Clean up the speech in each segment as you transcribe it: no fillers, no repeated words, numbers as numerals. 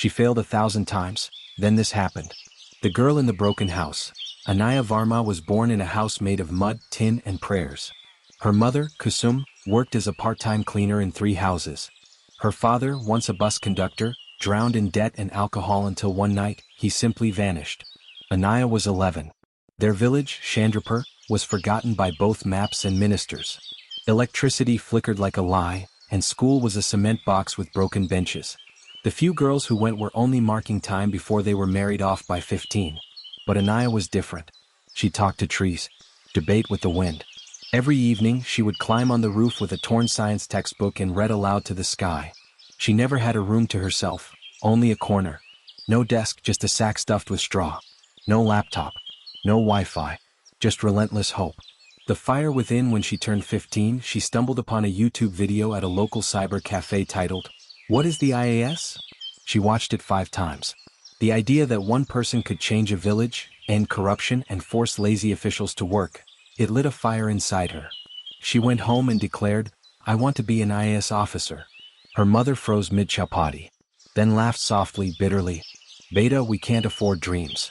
She failed 1,000 times, then this happened. The girl in the broken house. Anaya Verma was born in a house made of mud, tin, and prayers. Her mother, Kusum, worked as a part-time cleaner in 3 houses. Her father, once a bus conductor, drowned in debt and alcohol until one night, he simply vanished. Anaya was 11. Their village, Chandrapur, was forgotten by both maps and ministers. Electricity flickered like a lie, and school was a cement box with broken benches. The few girls who went were only marking time before they were married off by 15. But Anaya was different. She talked to trees, debate with the wind. Every evening she would climb on the roof with a torn science textbook and read aloud to the sky. She never had a room to herself, only a corner. No desk, just a sack stuffed with straw. No laptop. No Wi-Fi. Just relentless hope. The fire within. When she turned 15, she stumbled upon a YouTube video at a local cyber cafe titled, "What is the IAS?" She watched it 5 times. The idea that one person could change a village, end corruption, and force lazy officials to work, it lit a fire inside her. She went home and declared, "I want to be an IAS officer." Her mother froze mid-chapati, then laughed softly, bitterly. "Beta, we can't afford dreams."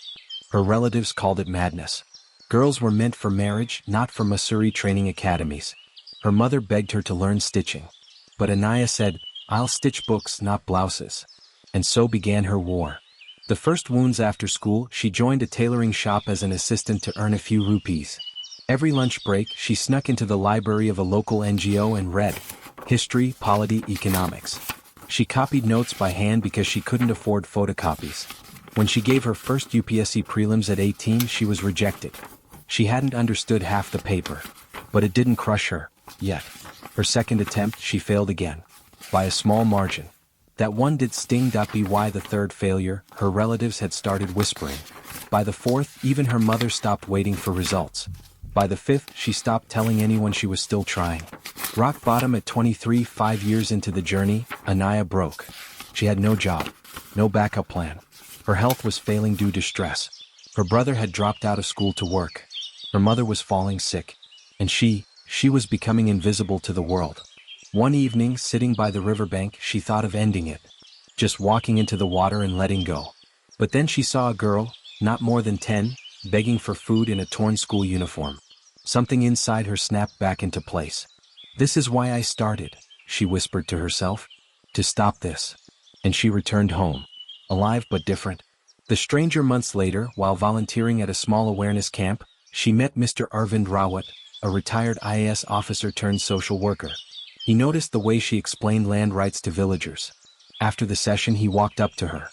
Her relatives called it madness. Girls were meant for marriage, not for Masuri training academies. Her mother begged her to learn stitching. But Anaya said, "I'll stitch books, not blouses." And so began her war. The first wounds after school, she joined a tailoring shop as an assistant to earn a few rupees. Every lunch break, she snuck into the library of a local NGO and read history, polity, economics. She copied notes by hand because she couldn't afford photocopies. When she gave her first UPSC prelims at 18, she was rejected. She hadn't understood half the paper. But it didn't crush her, yet. Her second attempt, she failed again. By a small margin. That one did sting. By the third failure, her relatives had started whispering. By the fourth, even her mother stopped waiting for results. By the fifth, she stopped telling anyone she was still trying. Rock bottom at 23, 5 years into the journey, Anaya broke. She had no job, no backup plan. Her health was failing due to stress. Her brother had dropped out of school to work. Her mother was falling sick. And she was becoming invisible to the world. One evening, sitting by the riverbank, she thought of ending it. Just walking into the water and letting go. But then she saw a girl, not more than 10, begging for food in a torn school uniform. Something inside her snapped back into place. "This is why I started," she whispered to herself. "To stop this." And she returned home. Alive but different. The stranger months later, while volunteering at a small awareness camp, she met Mr. Arvind Rawat, a retired IAS officer turned social worker. He noticed the way she explained land rights to villagers. After the session, he walked up to her.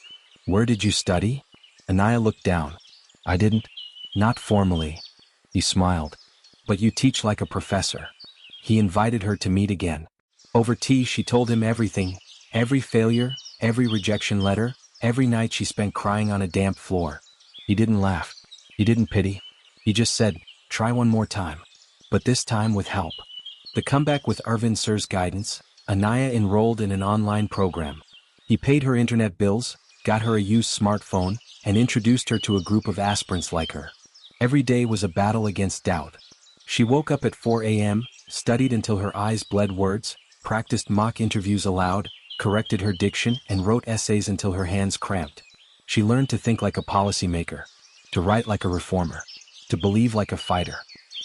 "Where did you study?" Anaya looked down. "I didn't. Not formally." He smiled. "But you teach like a professor." He invited her to meet again. Over tea, she told him everything. Every failure, every rejection letter, every night she spent crying on a damp floor. He didn't laugh. He didn't pity. He just said, "Try one more time." But this time with help. The comeback. With Arvind Sir's guidance, Anaya enrolled in an online program. He paid her internet bills, got her a used smartphone, and introduced her to a group of aspirants like her. Every day was a battle against doubt. She woke up at 4 a.m., studied until her eyes bled words, practiced mock interviews aloud, corrected her diction, and wrote essays until her hands cramped. She learned to think like a policymaker, to write like a reformer, to believe like a fighter.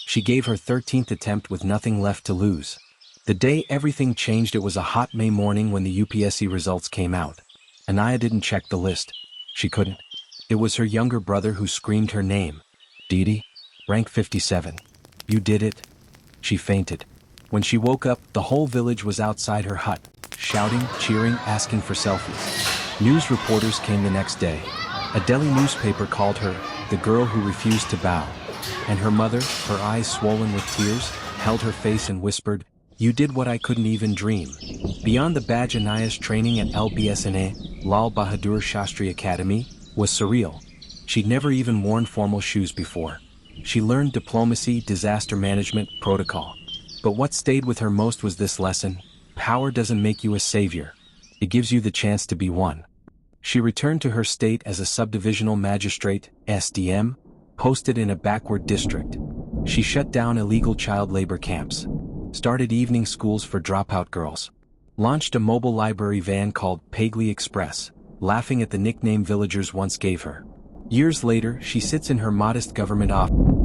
She gave her 13th attempt with nothing left to lose. The day everything changed, it was a hot May morning when the UPSC results came out. Anaya didn't check the list. She couldn't. It was her younger brother who screamed her name. "Didi, rank 57. You did it." She fainted. When she woke up, the whole village was outside her hut, shouting, cheering, asking for selfies. News reporters came the next day. A Delhi newspaper called her the girl who refused to bow. And her mother, her eyes swollen with tears, held her face and whispered, "You did what I couldn't even dream." Beyond the badge, Anaya's training at LBSNA, Lal Bahadur Shastri Academy, was surreal. She'd never even worn formal shoes before. She learned diplomacy, disaster management, protocol. But what stayed with her most was this lesson: power doesn't make you a savior. It gives you the chance to be one. She returned to her state as a subdivisional magistrate, SDM, posted in a backward district. She shut down illegal child labor camps, started evening schools for dropout girls, launched a mobile library van called Pagli Express, laughing at the nickname villagers once gave her. Years later, she sits in her modest government office.